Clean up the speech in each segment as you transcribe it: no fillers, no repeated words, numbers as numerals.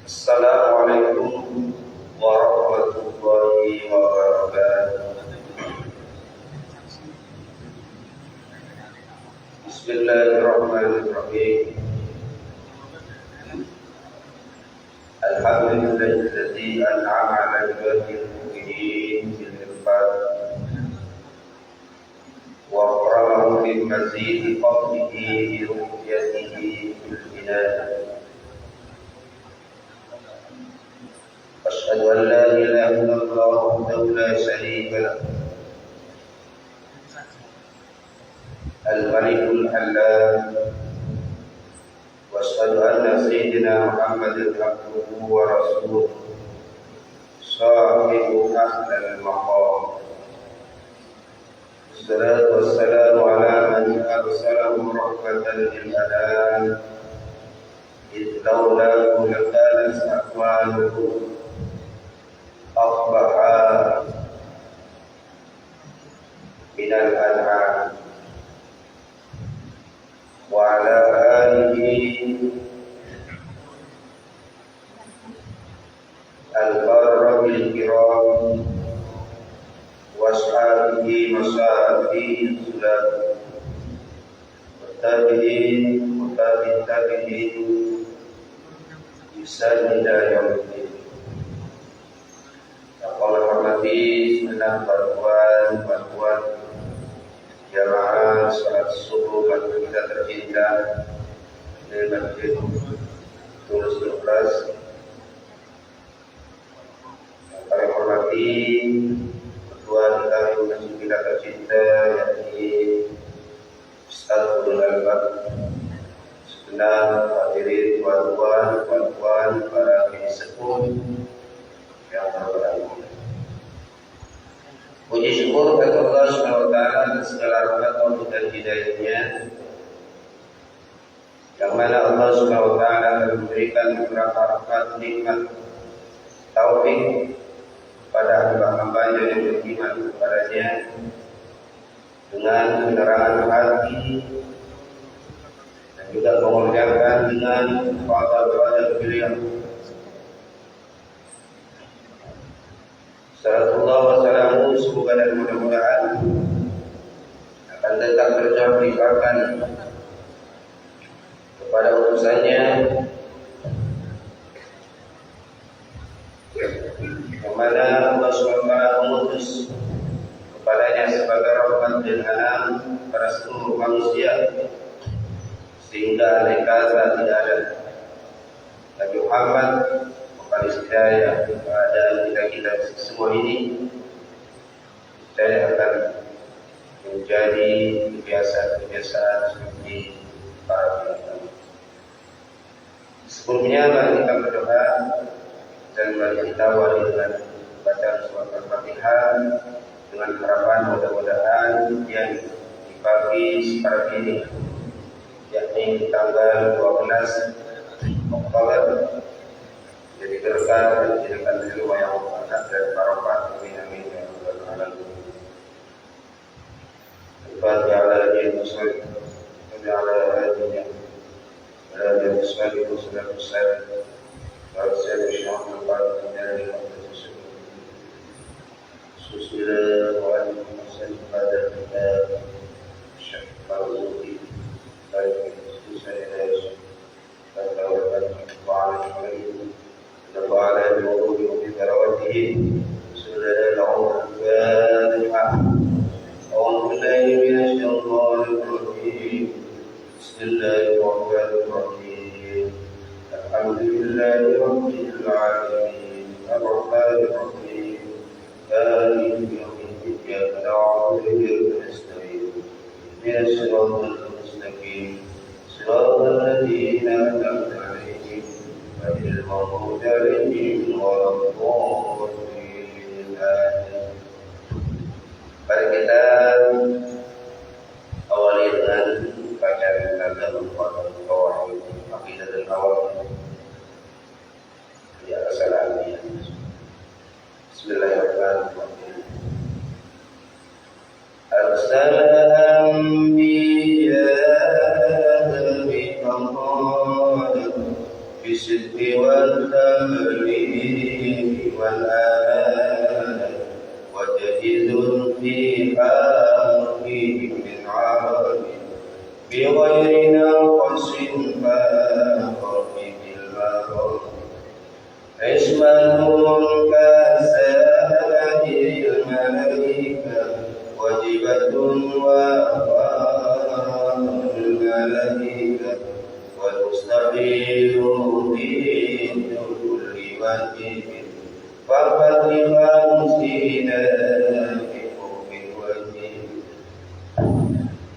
Assalamualaikum warahmatullahi wabarakatuh. Bismillahirrahmanirrahim. Alhamdulillahilladzi an'ama 'ala ibadihi al-mu'minin bil irfan wa akramahum bi mazidi fadlihi bi ru'yatihi fil bidan. أشهد أن لا إله إلا الله وحده لا شريك له الملك الحلال وأشهد أن سيدنا محمدا عبده ورسوله صاحب أحلى المقام. الصلاة والسلام على من أرسله رحمة للأنام إذ لولاه لكانت أكوانكم أصبح من الأنعام وعلى آله البررة الكرام وأصحابه مصابيح السلام والتابعين وتابع التابعين بإحسان إلى يوم الدين. Kalau hormati senang bantuan jamaah salat subuh bagi kita tercinta di Masjid Tulus Ikhlas. Kami hormati ketua kita yang kita tercinta yakni Ustaz Abdul Albab. Senang hadirin tuan-tuan para sepuh yang terhormat. Puji syukur kepada Allah SWT atas segala rahmat dan hidayahnya, yang mana Allah SWT akan memberikan beberapa rahmat nikmat taufik kepada hamba-hambanya yang beriman kepadanya dengan penerangan hati dan juga menguliakan dengan fadl-fadl beliau. Salatullah wa salamu semoga dan mudah-mudahan akan tetap terjauh limpahkan kepada utusannya yang mana Allah SWT mengutus kepadanya sebagai rahmat dan anam pada seluruh manusia, sehingga andai kata tidak ada Nabi Muhammad hidayah kepada kita semua ini, saya akan menjadi kebiasaan seperti para ulama. Sebelumnya mari kita berdoa dan mari kita awali dengan bacaan surat Al-Fatihah dengan harapan mudah-mudahan yang di pagi seperti ini, yakni di tanggal 12 Oktober, jadi berkah dan dijadikan rumah yang mubarak dan barokah. Amin amin ya rabbal alamin. Al-Fatihah ala nabiyyil musallim wa ala alihi wa ala sahbihi wa sallam. Wa sallallahu alaihi wa sallam. Bismillahirrahmanirrahim. Pada Syekh Fauzi dari Institusi وعلى الوضوء وبثروته بسم الله الرحمن الرحيم. أعوذ بالله من الشيطان الرجيم. بسم الله الرحمن الرحيم. الحمد لله رب العالمين الرحمن الرحيم مالك يوم الدين إياك نعبد وإياك نستعين اهدنا الصراط المستقيم صراط الذين أنعمت عليهم غير المغضوب عليهم ولا الضالين. Mari kita awali dengan bacaan Nadzamul Qawaid Aqidatul Awam di Al-Salamiyah. Bismillahirrahmanirrahim. Arsala anbiya بالصدق والتبليغ والأمانة وجهز في حقهم من عرب بغير نقص فاخف بالمرض عصمة كسائر الملائكة واجبة وأقام الملائكة والمستقيم ضد كل واجب فقد لخمسين بحب الوجه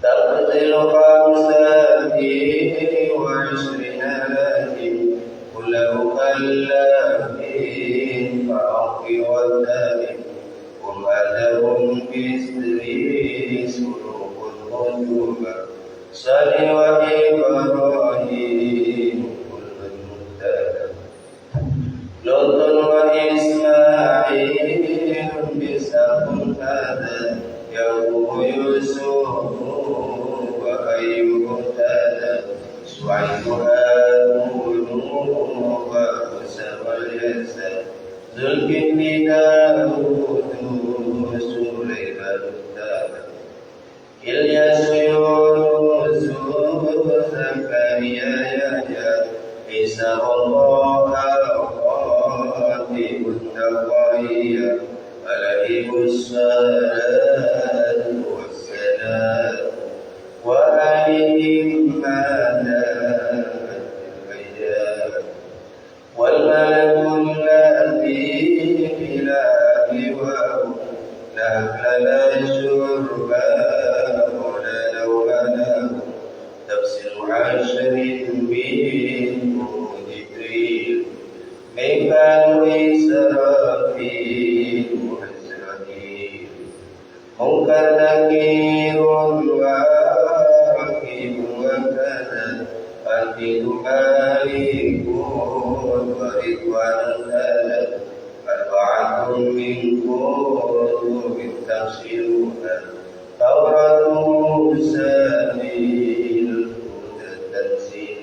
تقتل خمسة وعشرين لكن كل مكلف فأخ والدائم هم أدب بسري سلوك القلوب صل وإبراهيم كل المهتدى لوط وإسماعيل بسق هذا يعقوب يوسف وأيوب اهتدى شعيب هارون وموسى واليسع ذو الكفل داود سليمان اهتدى إلياس يونس زكريا يحيى عيسى الله خاتم النبوية عليه الصلاة والسلام وعليهم ما دامت الأيام والملك الذي في الأكواب لا أكل لا شرب ولا نوم له تفسير عشر منه جبريل ميكال إسرافيل وعزرائيل منكر نكير ورقيب وكذا عتيد مالك ورضوان كذا أربعة من كتب تفسيرها توراة موسى بالهدى تنزيل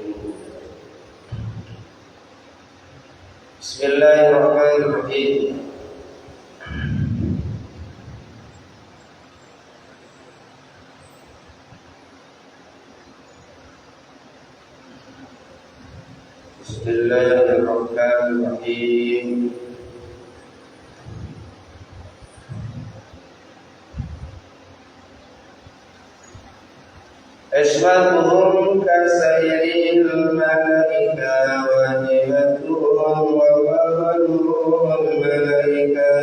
بسم الله الرحمن الرحيم بسم الله الرحمن الرحيم عصمتهم كسائر الملائكة واجبتهم وفضلهم الملائكة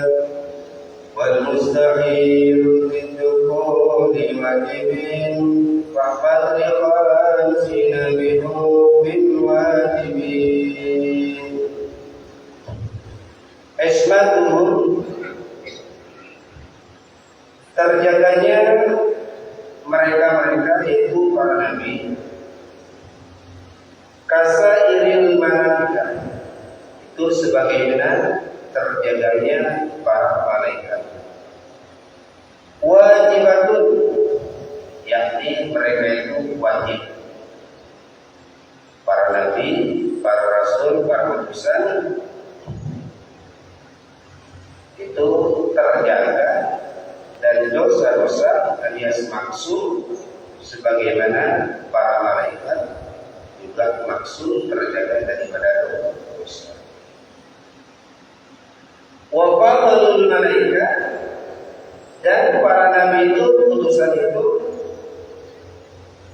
والمستحيل بالدخول واجب فاحفظ لخمسين بحب الواجبين عصمتهم terjaganya mereka-mereka itu para nabi kasairil malaika itu sebagaimana terjaganya para malaikat wajibatun yakni mereka itu wajib para nabi, para rasul, para utusan itu terjaga dan dosa-dosa alias maksud sebagaimana para malaikat juga maksud terjaga daripada dosa. Wa fadlul malaikat dan para nabi itu utusan itu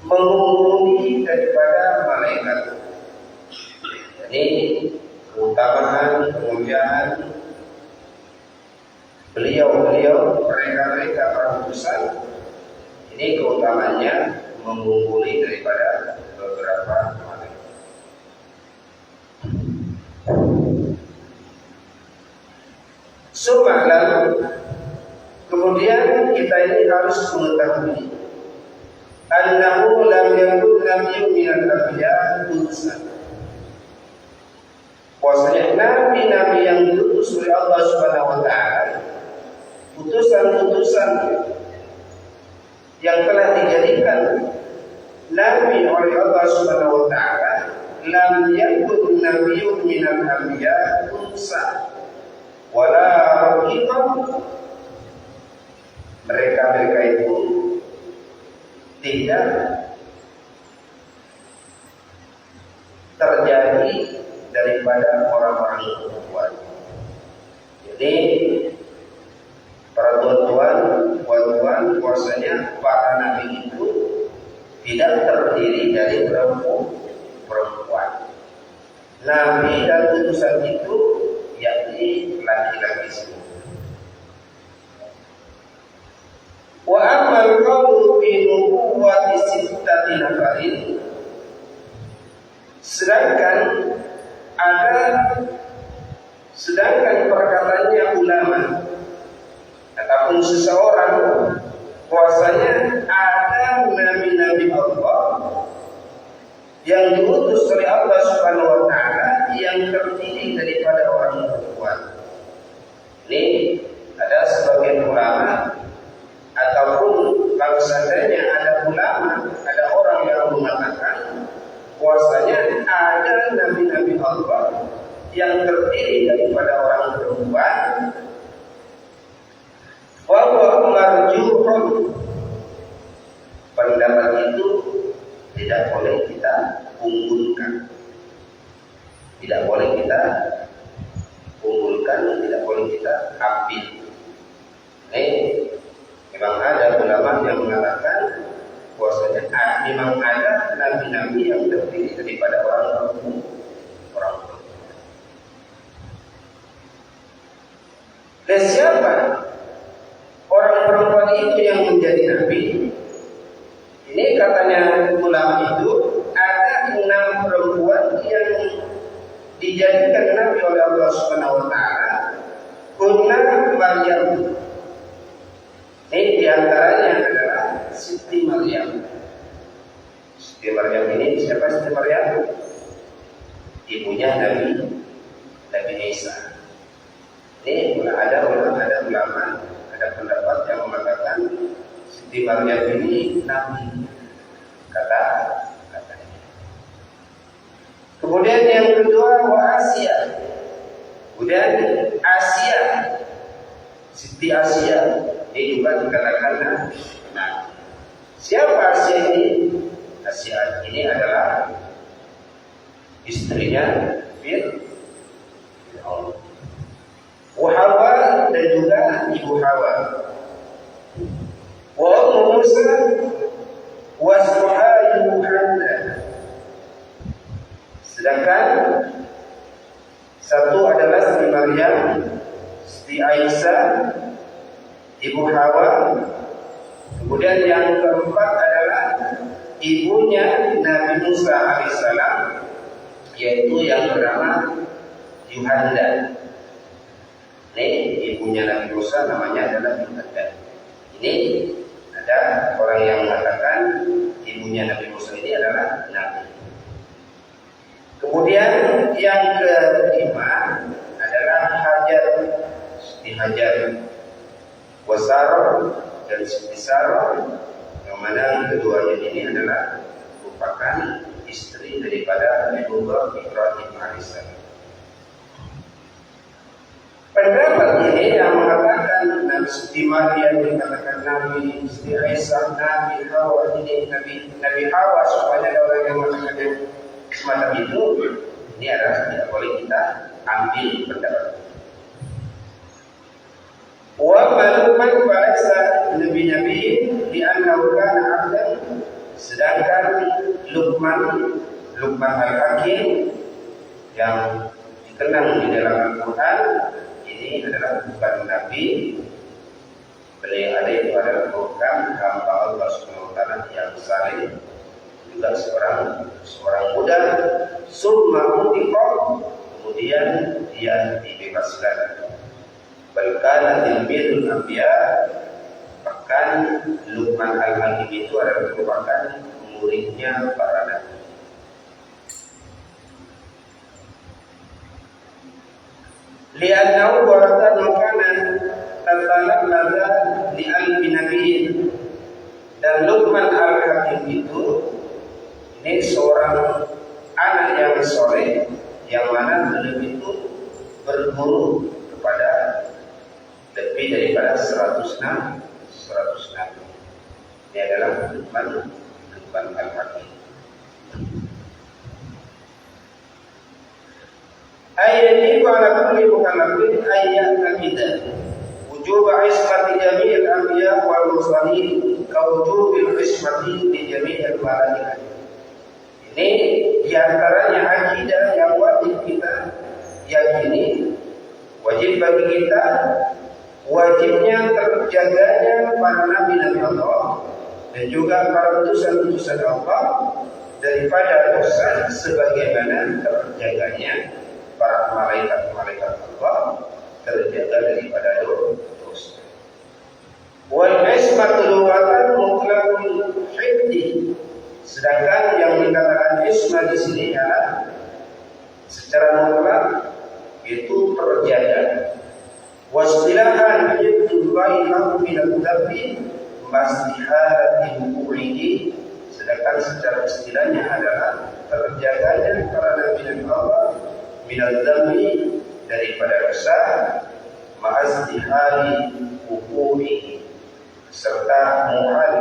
mengungguli daripada malaikat. Jadi keutamaan, kemuliaan beliau-beliau, mereka para utusan ini keutamaannya mengungguli daripada beberapa malaikat. Lalu kemudian kita ini harus mengetahui annahu lam yakun minal anbiya utusan. Bahwasanya nabi-nabi yang diutus oleh Allah Subhanahu wa taala, utusan-utusan yang telah dijadikan nabi oleh Allah Subhanahu wa taala, lam yakun nabiyyun minal anbiya unsa wala raqiqan. Mereka itu tidak terjadi daripada orang-orang perempuan. Jadi para tuan-tuan, bahwasanya para nabi itu tidak terdiri dari perempuan. Nabi dan utusan itu yakni laki-laki semua. Wa amal qawlu fi nubuwwati sittati nafarin. Sedangkan perkataannya ulama ataupun seseorang bahwasanya ada nabi-nabi Allah yang diutus oleh Allah Subhanahu wa taala yang terdiri daripada orang perempuan. Ini ada sebagian ulama ataupun kalau seandainya ada ulama, ada orang yang mengatakan bahwasanya ada nabi-nabi Allah yang terdiri daripada orang perempuan, bahwa marjuhun, pendapat itu tidak boleh kita unggulkan, tidak boleh kita unggulkan, tidak boleh kita ambil. Memang ada ulama yang mengatakan bahwasanya memang ada nabi-nabi yang terdiri daripada orang perempuan. Dan siapa orang perempuan itu yang menjadi nabi? Ini katanya ulama itu ada 6 perempuan yang dijadikan nabi oleh Allah Subhanahu wa taala. Kunna Maryam. Ini diantaranya adalah Siti Maryam. Siti Maryam ini siapa Siti Maryam? Ibunya Nabi Isa. Ini ada ulama, ada pendapat yang mengatakan Siti Maryam ini nabi, katanya. Kemudian yang kedua Asia. Kemudian Asia, Siti Asia, ini juga dikatakan nabi. Siapa Asia ini? Asia ini adalah istrinya Fir'aun. Hawa dan juga ibu Hawa. Wa Musa wa Yuhanna. Sedangkan satu adalah Siti Maryam, Siti Aisyah, ibu Hawa. Kemudian yang keempat adalah ibunya Nabi Musa alaihissalam, yaitu yang bernama Yuhanna. Ini ibunya Nabi Musa namanya adalah Yuhanna. Ini ada orang yang mengatakan ibunya Nabi Musa ini adalah Nabi. Kemudian yang kelima adalah Siti Hajar, Wasaro dan Siti Sarah, yang mana keduanya ini adalah merupakan istri daripada Nabiullah Ibrahim alaihissalam. Pendapat ini yang mengatakan Nabi Siti Maryam dikatakan Nabi, Siti Aisyah Nabi, Hawa ini Nabi Hawa, supaya ada orang yang mengatakan semacam itu, ini adalah tidak boleh kita ambil pendapat. Wa maluman baraksa nabi-nabi di annahu kana abdan. Sedangkan Luqman al-Hakim yang dikenang di dalam Al-Quran ini adalah bukan nabi. Beliau adalah program hamba Allah Subhanahu wa taala yang saleh, juga seorang muda. Summa utiqa, kemudian dia dibebaskan. Balkana tilmidul anbiya, bahkan Luqman al-Hakim itu adalah merupakan muridnya para nabi. Li'annahu warata makanan tatalab lada li'albi nabiyin. Dan Luqman al-Hakim itu ini seorang anak yang soleh yang mana beliau itu berguru kepada lebih daripada 100 nabi. Ini adalah Luqman Al-Hakim. Ayat ala kulli mukallafin ayat kita wujub ismati jami'il anbiya wal mursalin ka wujubil ismati li jami'il malaikah. Ini diantaranya akidah yang wajib kita yakini, wajib bagi kita, wajibnya terjaganya para nabi-nabi Allah dan juga para utusan-utusan Allah daripada dosa sebagaimana terjaganya para malaikat-malaikat Allah terjaga daripada dosa. Wal ismatu lughatan mutlaqul hifdzi. Sedangkan yang dikatakan isma di sini adalah secara mutlak itu terjaga. Wasilahan hifdzullahi lahu min al-dhabbi mastiharatin wuqu'ihi. Sedangkan secara istilahnya adalah terjaganya para nabi Allah minal dhambi daripada dosa ma'azdihari wuqu'ihi serta muhal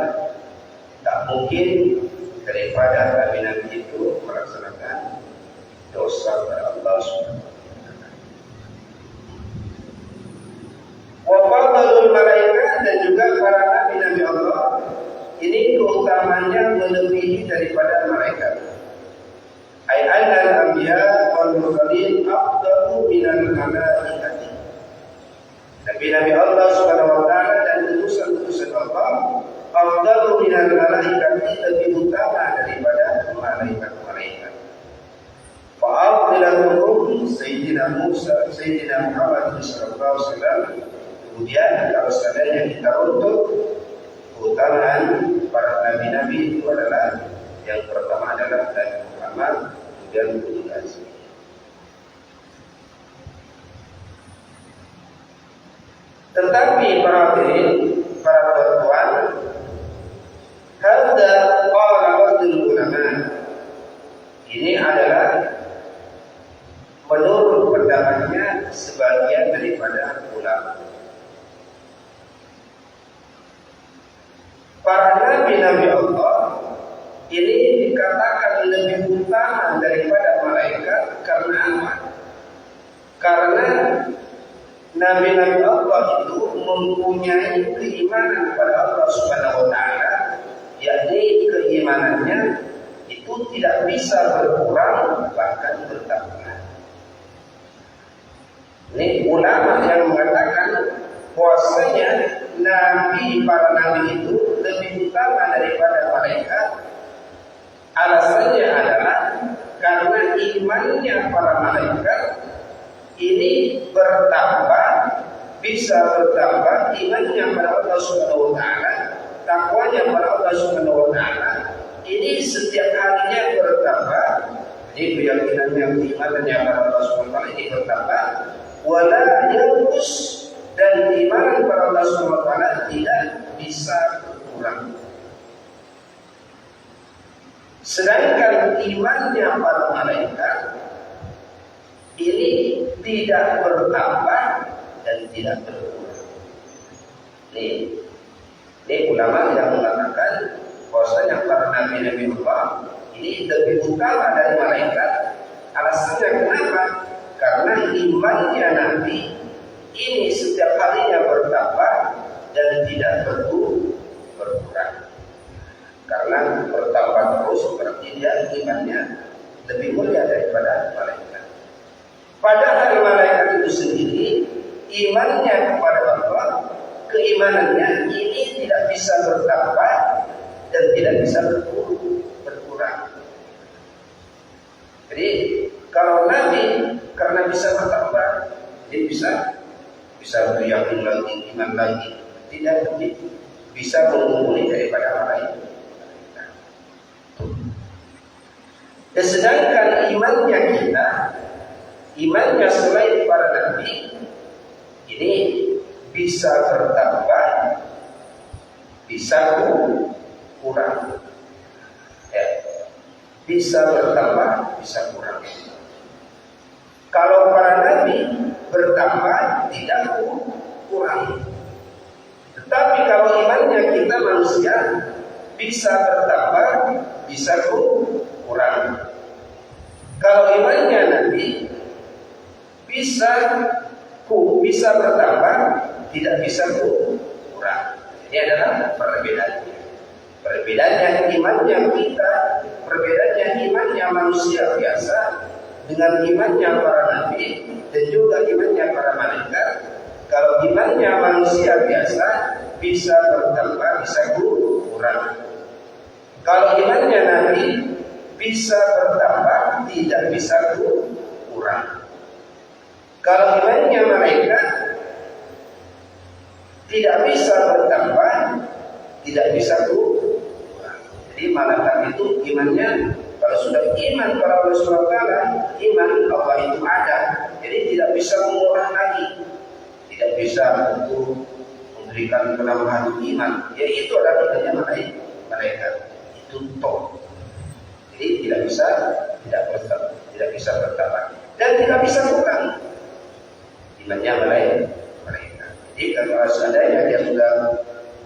tak mungkin daripada nabi-nabi itu melaksanakan dosa kepada Allah Subhanahu wa taala. Wa fadlul malaikat dan juga para nabi-nabi Allah ini keutamanya melebihi daripada malaikat. Ai annal anbiya wal mursalin afdalu minal malaikati. Nabi-nabi Allah Subhanahu wa taala dan utusan-utusan Allah afdalu minal malaikati lebih utama daripada malaikat-malaikat. Fa afdaluhum sayyidina Musa, sayyidina Muhammad sallallahu alaihi wasallam. Kemudian kalau seandainya kita runtuh keutamaan para nabi-nabi itu adalah yang pertama adalah Nabi Muhammad dan ulul azmi. Tetapi para tuan, hadza qala ba'dul ulama. Ini adalah menurut pendapatnya sebagian daripada ulama. Para nabi-nabi Allah ini dikatakan lebih utama daripada malaikat karena apa? Karena nabi-nabi Allah itu mempunyai keimanan kepada Allah Subhanahu wa taala, yakni keimanannya itu tidak bisa berkurang bahkan bertambah. Ini ulama yang mengatakan bahwasanya para nabi itu lebih utama daripada malaikat. Alasannya adalah karena imannya para malaikat ini bertambah, bisa bertambah imannya pada Allah Subhanahu wa taala, takwanya pada Allah Subhanahu wa taala ini setiap harinya bertambah. Ini keyakinannya, imannya pada Allah Subhanahu wa taala ini bertambah, wala yanqus, dan iman pada Allah Subhanahu wa taala tidak bisa berkurang. Sedangkan imannya para malaikat ini tidak bertambah dan tidak berkurang. Ini ulama yang mengatakan bahwasanya para nabi-nabi Allah ini lebih utama dari malaikat. Alasannya kenapa? Karena imannya nabi ini setiap harinya bertambah dan tidak berkurang. Karena bertambah terus berarti dia imannya lebih mulia daripada malaikat. Padahal malaikat itu sendiri imannya kepada Allah, keimanannya ini tidak bisa bertambah dan tidak bisa berkurang. Jadi kalau nabi karena bisa bertambah, dia bisa beryakin lagi, iman lagi, tidak begitu, bisa mengumpuli daripada orang lain. Sedangkan imannya kita, imannya selain para nabi ini bisa bertambah, bisa kurang. Ya. bisa bertambah, bisa kurang. Kalau para nabi bertambah, tidak kurang. Tetapi kalau imannya kita manusia bisa bertambah, bisa kurang. Kalau imannya nabi bisa bertambah, tidak bisa kurang. Ini adalah perbedaannya. Perbedaannya imannya kita, perbedaannya imannya manusia biasa dengan imannya para nabi dan juga imannya para malaikat. Kalau imannya manusia biasa bisa bertambah, bisa kurang. Kalau imannya nabi bisa bertambah, tidak bisa kurang. Kalau imannya malaikat tidak bisa bertambah, tidak bisa kurang. Jadi malaikat itu imannya, kalau sudah iman kepada Allah SWT, iman Allah itu ada, jadi tidak bisa mengurang lagi, tidak bisa untuk memberikan penambahan iman. Ya itu adalah imannya malaikat, itu top. Jadi tidak bisa bertambah dan tidak bisa kurang imannya malaikat. Jadi kalau seandainya dia sudah,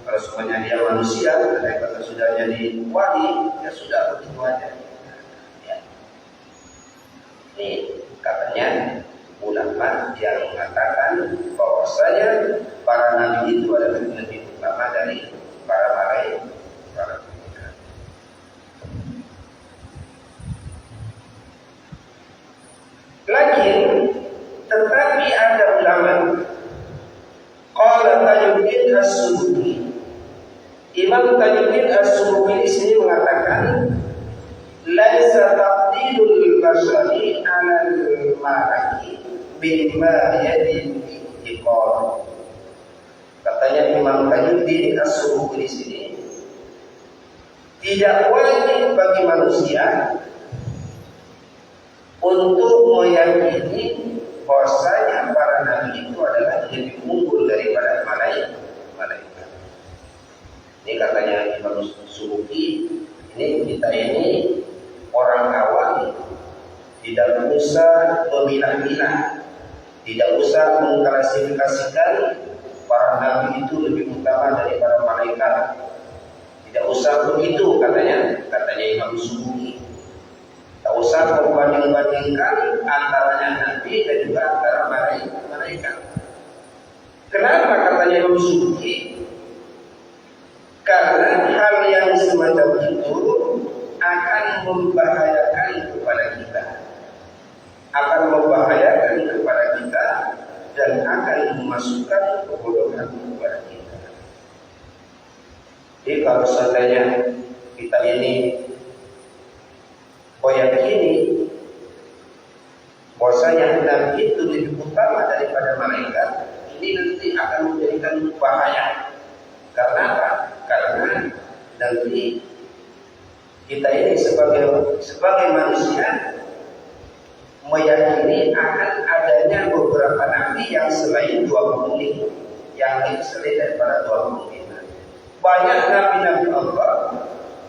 kalau semuanya dia manusia, malaikat sudah jadi wali, ya sudah begitu aja. Ya. Ini katanya ulama yang mengatakan bahwasanya para nabi itu adalah lebih utama dari para malaikat. Lagi, tetapi ada ulama, qala Tajuddin As-Subki, Imam Tajuddin As-Subki di sini mengatakan, laisa taqdidul bashari 'ala al-malaki bima yadin iqar. Katanya Imam Tajuddin As-Subki di sini, tidak wajib bagi manusia untuk meyakini bahwasanya para nabi itu adalah lebih unggul daripada malaikat. Ini katanya Imam Subki. Ini kita ini orang awam, tidak usah memilah-milah, tidak usah mengklasifikasikan para nabi itu lebih utama daripada malaikat. Tidak usah begitu katanya Imam Subki. Tak usah membanding-bandingkan antaranya nabi dan juga antara malaikat. Kenapa katanya Imam Subki? Karena hal yang semacam itu akan membahayakan kepada kita, dan akan memasukkan kebodohan kepada kita. Jadi kalau seandainya kita ini meyakini bahwasanya nabi itu lebih utama daripada malaikat, ini nanti akan menjadikan bahaya. Karena apa? Karena nanti kita ini sebagai manusia meyakini akan adanya beberapa nabi yang selain 20, yang selain daripada 20. Banyak nabi-nabi Allah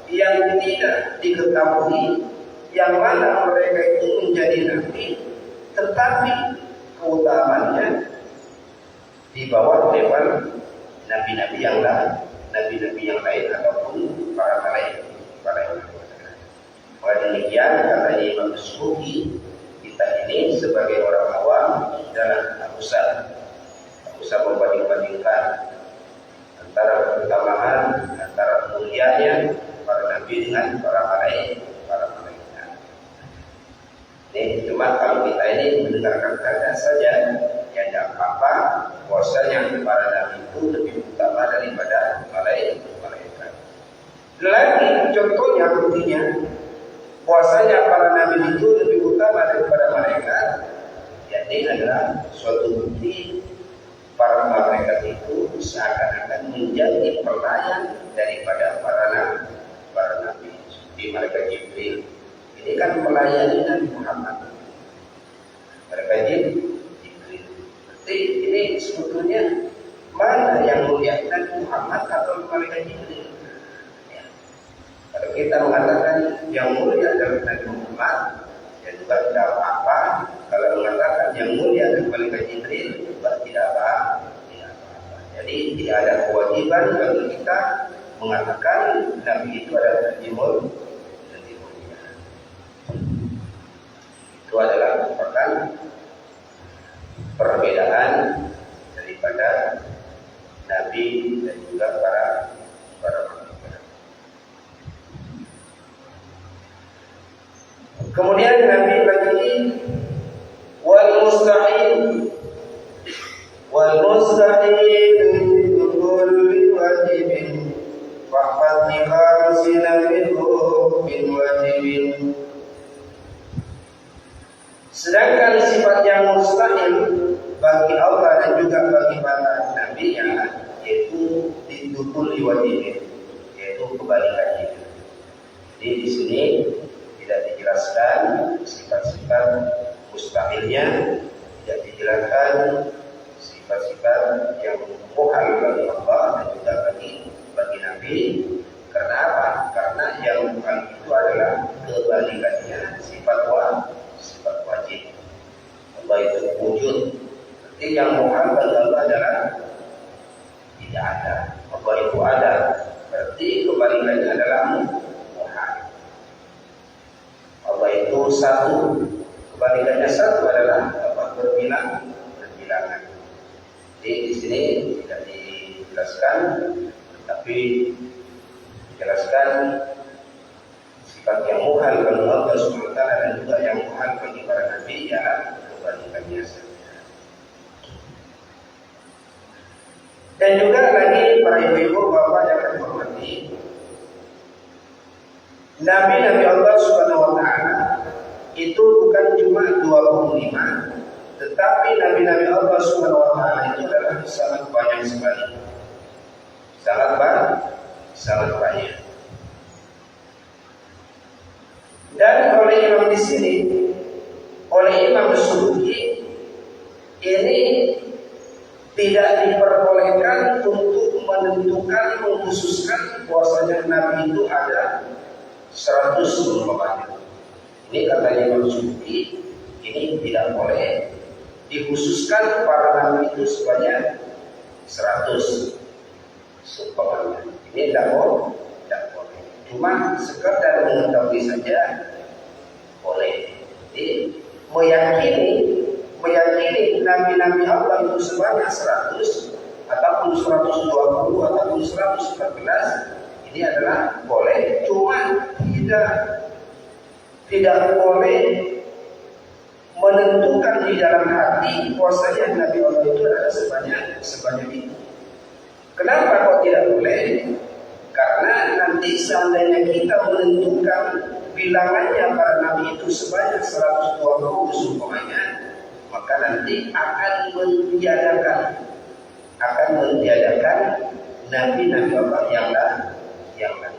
yang tidak diketahui, yang mana mereka itu menjadi nabi, tetapi keutamaannya di bawah level nabi-nabi yang lain ataupun para malaikat. Maka demikian kata Imam Subki, kita ini sebagai orang awam tak usah membanding-bandingkan antara keutamaan, antara mulianya para nabi dengan para malaikat. Ini cuma kalau kita ini mendengarkan kata saja, ya tidak apa-apa. Bahwasanya para nabi itu lebih utama daripada malaikat. Lagi contohnya buktinya, bahwasanya para nabi itu lebih utama daripada malaikat. Ya, ini adalah suatu bukti para malaikat itu seakan-akan menjadi pelayan daripada para nabi. Di malaikat Jibril ini kan melayani Nabi Muhammad. Malaikat Jibril. Jadi ini sebetulnya mana yang mulia, Nabi Muhammad atau malaikat Jibril? Ya. Kalau kita mengatakan yang mulia adalah Nabi Muhammad, ya juga tidak apa-apa. Kalau mengatakan yang mulia adalah malaikat Jibril, juga tidak apa-apa. Jadi tidak ada kewajiban bagi kita mengatakan Nabi itu adalah Nabi mulia. Itu adalah merupakan perbedaan daripada Nabi dan juga para malaikat. Kemudian Nabi lagi wal mustahil kulli wajibin waqad nikasina bin wajibin. Sedangkan sifat yang mustahil bagi Allah dan juga bagi para nabi yaitu didukul wajibin, yaitu kebalikannya. Jadi di sini tidak dijelaskan sifat-sifat mustahilnya, tidak dijelaskan sifat-sifat yang muhal bagi Allah dan juga bagi nabi. Karena apa? Karena yang muhal itu adalah kebalikannya, sifat wajib. Allah itu wujud. Jadi yang muhal bagi Allah adalah tidak ada. Allah itu ada. Berarti kebalikannya adalah muhal. Allah itu satu. Kebalikannya satu adalah berbilangan. Jadi di sini tidak dijelaskan, tapi dijelaskan sifat yang muhal bagi Allah SWT dan juga yang muhal bagi para nabi kebalikannya saja. Dan juga lagi para ibu-ibu bapak yang kami hormati, Nabi Allah SWT itu bukan cuma 25, tetapi Nabi Allah SWT itu adalah sangat banyak sekali. Sangat banyak. Dan oleh Imam di sini, oleh Imam Suyuti, ini tidak diperbolehkan untuk menentukan, mengkhususkan bahwasanya Nabi itu ada 100 umpamanya. Ini katanya Imam Suyuti, ini tidak boleh dikhususkan para nabi itu sebanyak 100 umpamanya. Ini tidak boleh. Cuma sekedar mengetahui saja boleh. Jadi meyakini nabi-nabi Allah itu sebanyak 100 ataupun 120 ataupun 114, ini adalah boleh. Cuma tidak boleh menentukan di dalam hati bahwasanya Nabi Allah itu adalah sebanyak itu. Kenapa kok tidak boleh? Karena nanti seandainya kita menentukan bilangannya para nabi itu sebanyak 120 umpamanya, maka nanti akan mentiadakan nabi-nabi Allah yang lain.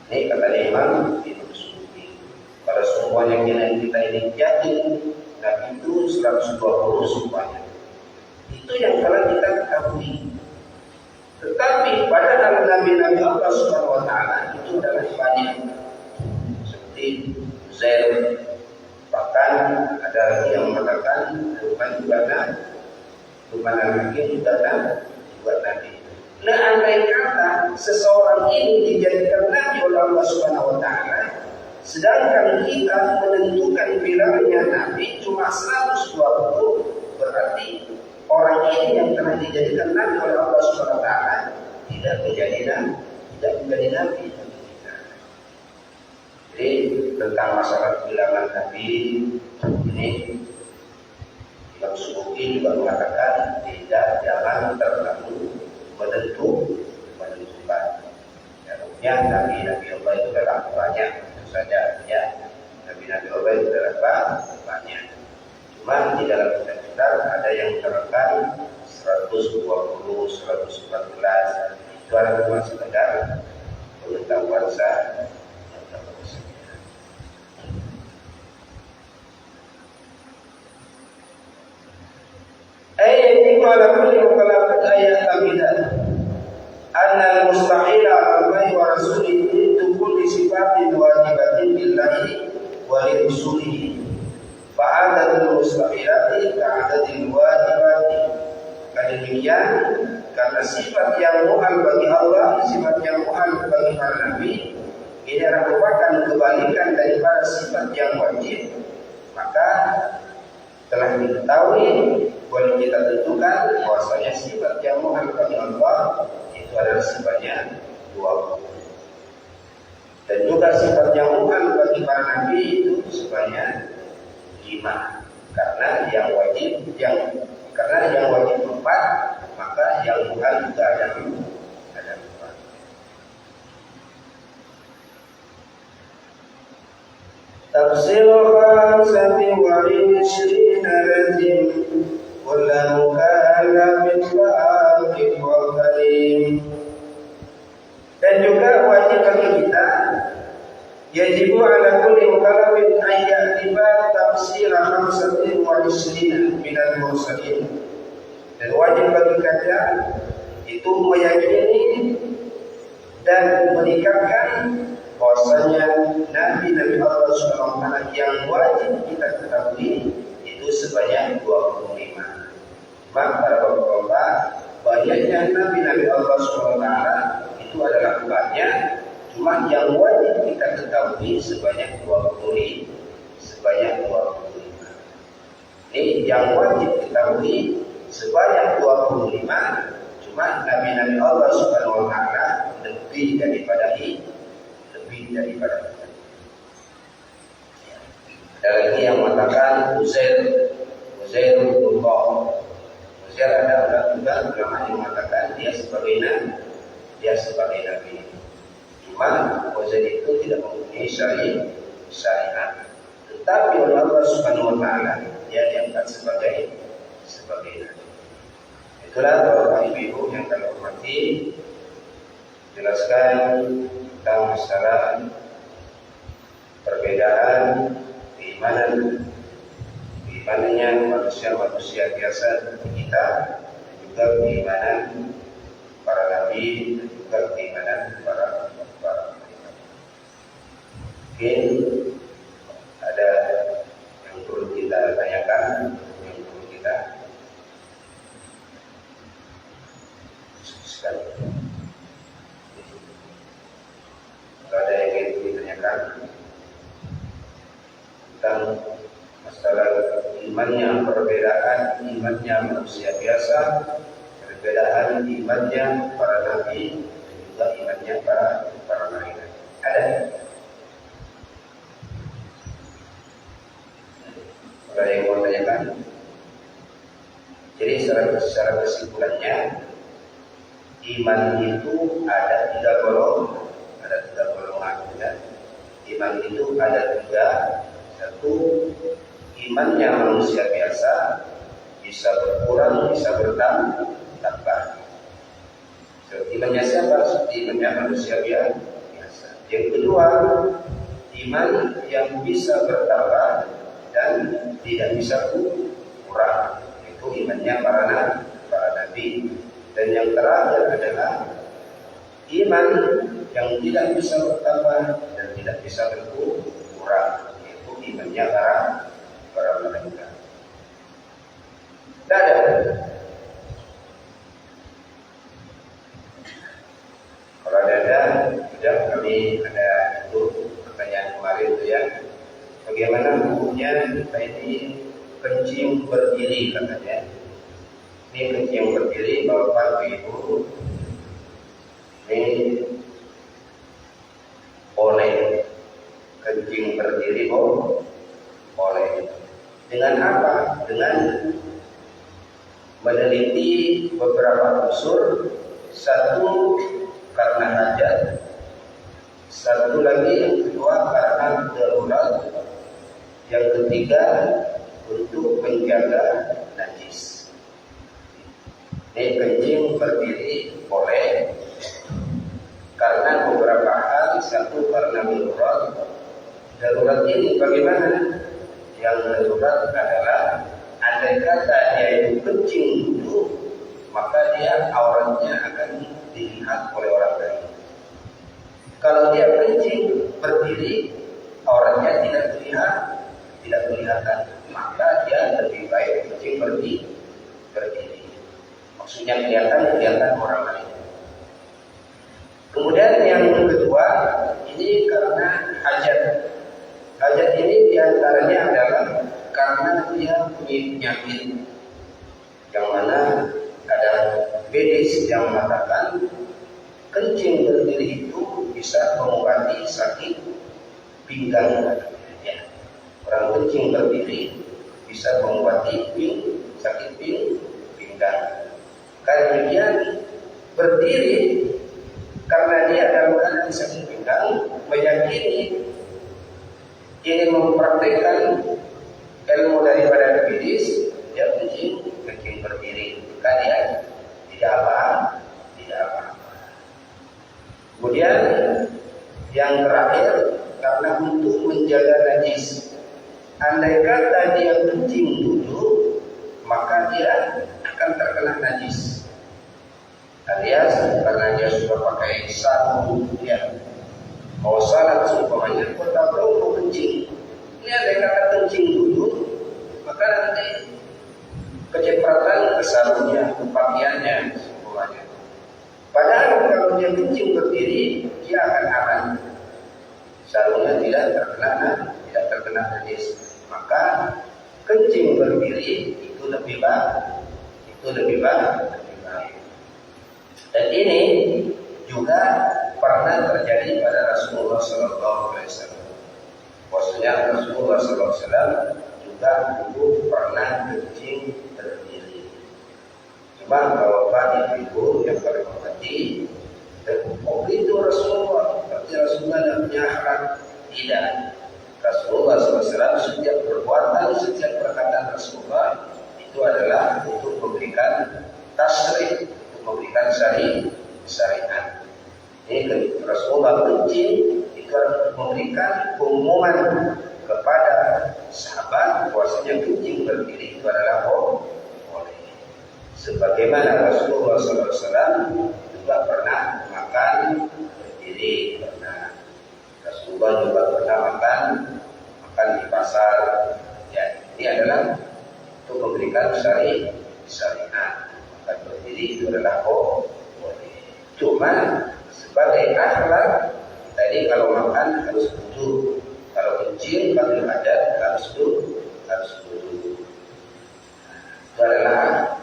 Ini kata Imam Ibnu Suyuti. Kalau semuanya kita ini yakin nabi itu 120 semuanya, itu yang telah kita ketahui. Tetapi pada nabi-nabi Allah SWT itu adalah banyak, seperti Zaid. Bahkan ada lagi yang mengatakan bukan lagi juga nabi. Nah, andai kata seseorang ini dijadikan nabi oleh Allah SWT, sedangkan kita menentukan bilangnya nabi cuma 120, berarti orang ini yang telah dijadikan nabi oleh Allah SWT tidak menjadi nabi. Jadi tentang masalah bilangan nabi ini, Imam Suyuti juga mengatakan jangan terlalu menentukan. Ya, nabi-nabi Allah itu adalah banyak, itu saja. Ya, nabi-nabi Allah itu adalah banyak. Cuma di dalam kitab ada yang menerangkan 120, 114. Itu adalah cuma sekedar pengetahuan saja. Ayat 5 ayat kamidah. anna mustahila 'ala Allahi wa rasulihi tukul sifatin wajibatin lillahi wa li rasulihi fa'adatul mustahilati ka'adatil wajibati. Demikian karena sifat yang muhal bagi Allah, sifat yang muhal bagi para nabi ini merupakan kebalikan daripada sifat yang wajib, maka telah diketahui, boleh kita tentukan bahwasanya sifat yang muhal bagi Allah itu adalah sifatnya 20. Dan juga sifat yang muhal bagi para nabi itu sebanyak 5. Karena yang wajib 4, maka yang muhal juga ada 4. Tafsir khamsati wa 20 lazim kullu mukallafin fa'aqib wa karim. Dan juga wajib bagi kita, yajibu ala kulli mukallafin an ya'rifa tafsir khamsati wa 20 minal mursalin. Dan wajib bagi kalian itu meyakini dan menikahkan bahwasanya nabi-nabi Allah Subhanahu wa taala yang wajib kita ketahui itu sebanyak 25. Maka para bapak-bapak, banyaknya nabi-nabi Allah Subhanahu wa taala itu adalah banyak, cuma yang wajib kita ketahui sebanyak 25. Ini yang wajib ketahui sebanyak 25, cuma nabi-nabi Allah Subhanahu wa taala lebih daripada itu. Ada lagi yang mengatakan Uzair Allah. Uzair ada ulama yang mengatakan dia sebagai nabi. Cuma Uzair itu tidak mempunyai syariat. Tetapi oleh Allah Subhanahu wa taala dia diangkat sebagai nabi. Itulah Bapak Ibu yang kami hormati, jelaskan tentang masalah perbedaan keimanannya manusia biasa seperti kita, dan juga keimanan para nabi, dan juga keimanan para mungkin ada yang perlu kita tanyakan, yang perlu kita diskusikan. Kalau ada yang ingin ditanyakan tentang masalah perbedaan imannya manusia biasa, perbedaan imannya para nabi, dan juga imannya para malaikat. Ada? Kalau yang mau tanyakan? Jadi secara kesimpulannya, iman itu ada 3 golongan. Ya. Iman itu ada 3. Satu, imannya manusia biasa, bisa berkurang, bisa bertambah. Imannya siapa? Imannya manusia biasa. Yang kedua, iman yang bisa bertambah dan tidak bisa kurang, itu imannya para nabi. Dan yang terakhir adalah iman yang tidak bisa bertambah dan tidak bisa berkurang, yaitu imannya para malaikat. Tidak ada. Kalau ada, sudah kami ada itu pertanyaan kemarin itu ya. Bagaimana hukumnya kita ini kencing berdiri katanya. Ini kencing berdiri Bapak Ibu. Ini boleh kencing berdiri boleh. Dengan apa? Dengan meneliti beberapa unsur. Satu karena hajat, satu lagi yang kedua karena darurat, yang ketiga untuk menjaga najis. Ini kencing berdiri boleh karena beberapa hal. Satu karena darurat. Darurat ini bagaimana? Yang darurat adalah andai kata dia itu kencing dulu, maka dia auratnya akan dilihat oleh orang lain. Kalau dia kencing berdiri, auratnya tidak kelihatan, maka dia lebih baik kencing berdiri. Maksudnya kelihatan orang lain. Kemudian yang kedua, ini karena hajat. Hajat ini diantaranya adalah karena dia punya penyakit, yang mana ada medis yang mengatakan kencing berdiri itu bisa mengobati sakit pinggang. Ya. Orang kencing berdiri bisa mengobati sakit pinggang. Kemudian berdiri karena dia dalam keadaan sakit pinggang, meyakini ingin mempraktekkan ilmu daripada medis, dia kencing berdiri, maka dia tidak apa-apa. Kemudian yang terakhir, karena untuk menjaga najis. Andai kata dia kencing dulu, maka dia akan terkena najis. Alias karena dia sudah pakai sarung, dia mau salat seumpamanya, kok tahu mau kencing. Ini andai kata kencing dulu, maka nanti kecipratan ke sarungnya, ke pakaiannya seumpamanya. Padahal kalau dia kencing berdiri, dia akan aman. Sarungnya tidak terkena najis. Maka kencing berdiri itu lebih baik. Dan ini juga pernah terjadi pada Rasulullah SAW. Maksudnya Rasulullah SAW juga dulu pernah kencing berdiri. Cuma kalau Bapak Ibu yang berhormati, itu Rasulullah, tapi Rasulullah tidak punya akhlak. Tidak. Rasulullah SAW setiap perbuatan, setiap perkataan Rasulullah itu adalah untuk memberikan tasrih, untuk memberikan syariat. Ini Rasulullah kencing itu harus memberikan pengumuman kepada sahabat bahwasanya kencing berdiri itu adalah boleh. Sebagaimana Rasulullah SAW juga pernah makan berdiri, pernah. Rasulullah juga pernah makan di pasar. Ya, ini adalah untuk memberikan syariat. Makan berdiri itu adalah boleh. Cuma sebagai akhlak, tadi kalau makan harus duduk, kalau kencing bagi adat harus duduk. Itu adalah.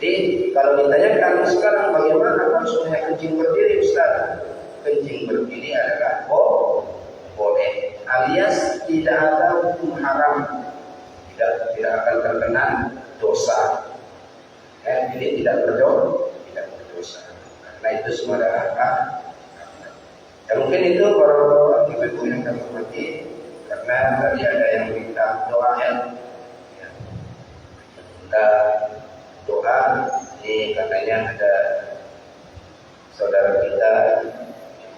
Jadi kalau ditanyakan sekarang bagaimana maksudnya kencing berdiri, Ustaz? Kencing berdiri adalah boleh, alias tidak ada hukum haram, tidak akan terkena dosa. Jadi tidak berdosa. Karena itu semua adalah ya, mungkin itu para ibu yang kami hormati, karena tadi ada yang minta doa ya. Minta doa, ini katanya ada saudara kita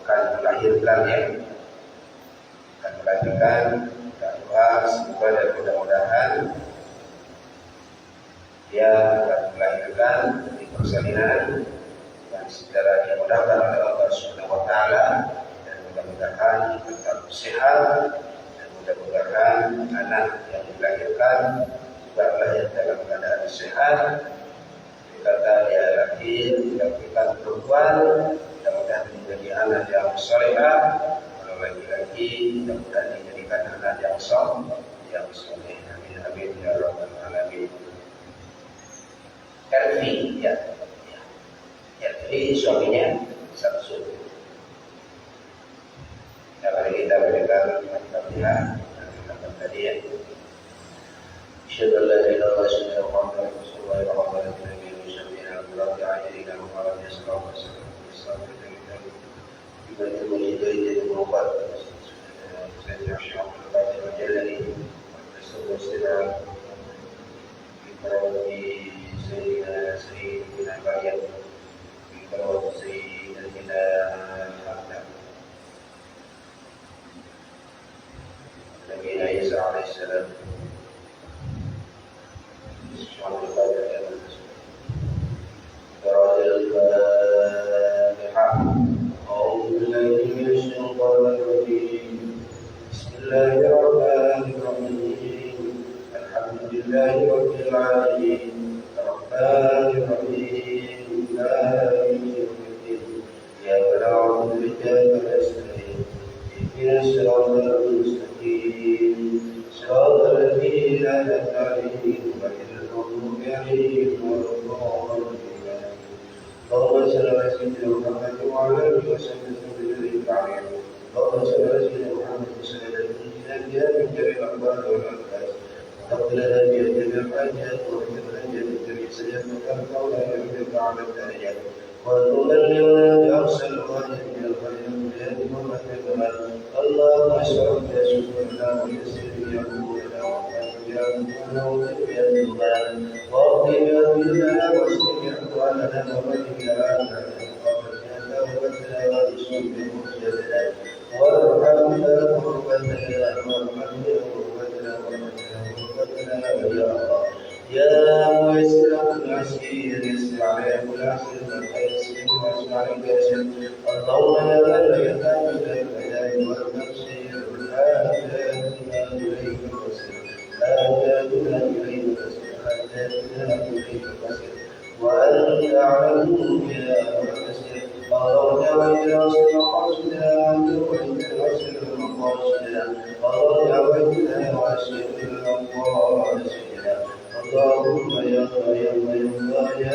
akan melahirkan ya, kita doa semoga dan mudah-mudahan dia akan melahirkan di persalinan dan secara dimudahkan oleh Allah Subhanahu wa taala, dan mudah-mudahan tetap sehat, dan mudah-mudahan anak yang dilahirkan juga lahir dalam keadaan sehat. Kata dia lahir dilahirkan perempuan, mudah-mudahan menjadi anak yang salehah. Kalau laki-laki, mudah-mudahan dijadikan anak yang saleh. Amin ya rabbal alamin. Elvi, ya. Elvi suaminya Samsul. Mari kita berikan Al-Fatihah dan tadi ya. Asyhadu an la ilaha illallah wa muhammadar rasulullah wa ala alihi wa sahbihi wa ajrina Muhammad sallallahu alaihi wasallam. Ibadu mujidai dan mubat. Saya syukur kepada Allah Jalla wa سيدنا مريم بكرم سيدنا محمد نبينا عيسى عليه السلام. سبحان الله الله الرحمن الرحيم الحمد لله رب العالمين الرحمن الرحيم مالك يوم الدين إياك نعبد وإياك نستعين اهدنا الصراط المستقيم صراط الذين أنعمت عليهم غير المغضوب عليهم ولا الضالين اللهم صل على سيدنا محمد وعلى آله وصحبه وسلم اللهم صل على سيدنا محمد وسلم الأنبياء من جميع الأخبار والأنفاس وقبل لنا بيد الحاجات وحفظ لنا جميع سيئات الأخبار ويحفظ على الدرجات وتبلغنا بأقصى الغاية من الخير والبلاد ومحفظنا اللهم اشرح لنا شكرنا ويسر لي أمورنا وأمورنا وأغفر بأذننا واغفر بأذننا واسلم أحوالنا ومن آمنا وفتنا وبشر بمحجتنا وارحمنا وقربتنا وارحمنا وقربتنا يا الله يا ميسر كل عسير يسر على كل عسير ويسر ويسر عليك يسر اللهم يا من لا يحتاج الى البلاء والتبصير حاجاتنا اليك المصير حاجاتنا اليك المصير حاجاتنا اليك المصير وانت اعلم بها وتسير اللهم وإلى أصل مقاصدنا وإلى أصل مقاصدنا اللهم وإلى أصل مقاصدنا اللهم يا قيوم يا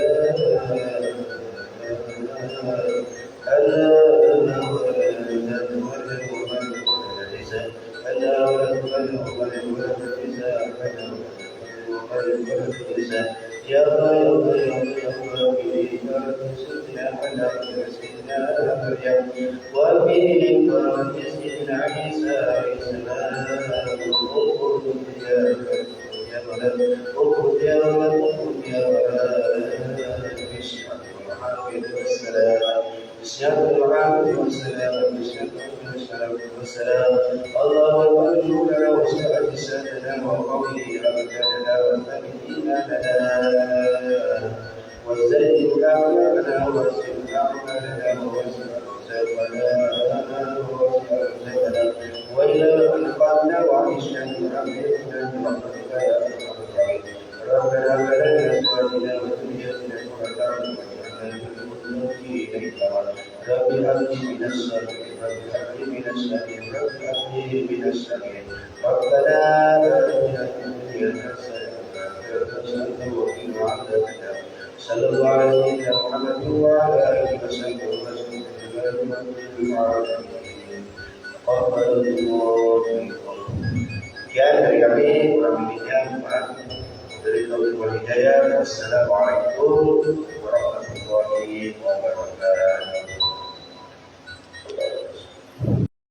والسلام اللهم اغفر لنا وسائر سادنا وقوله ابداننا وثبتنا لنا وزين اعمالنا واسر اعمالنا واسر ارزاقنا والى من قالنا وعيشنا برحمتنا برحمتك يا ارحم الراحمين ربنا بلغنا ازواجنا وذريتنا قرة اعين رب هب لي من الصالحين رب هب لي من الصالحين رب هب لي من الصالحين ربنا آتنا في الدنيا حسنة وقنا عذاب النار صلى الله على سيدنا محمد وعلى آله وصحبه وسلم قبل الله sekian dari kami kurang lebihnya maaf dari taufik wal hidayah. Wassalamualaikum warahmatullahi wabarakatuh.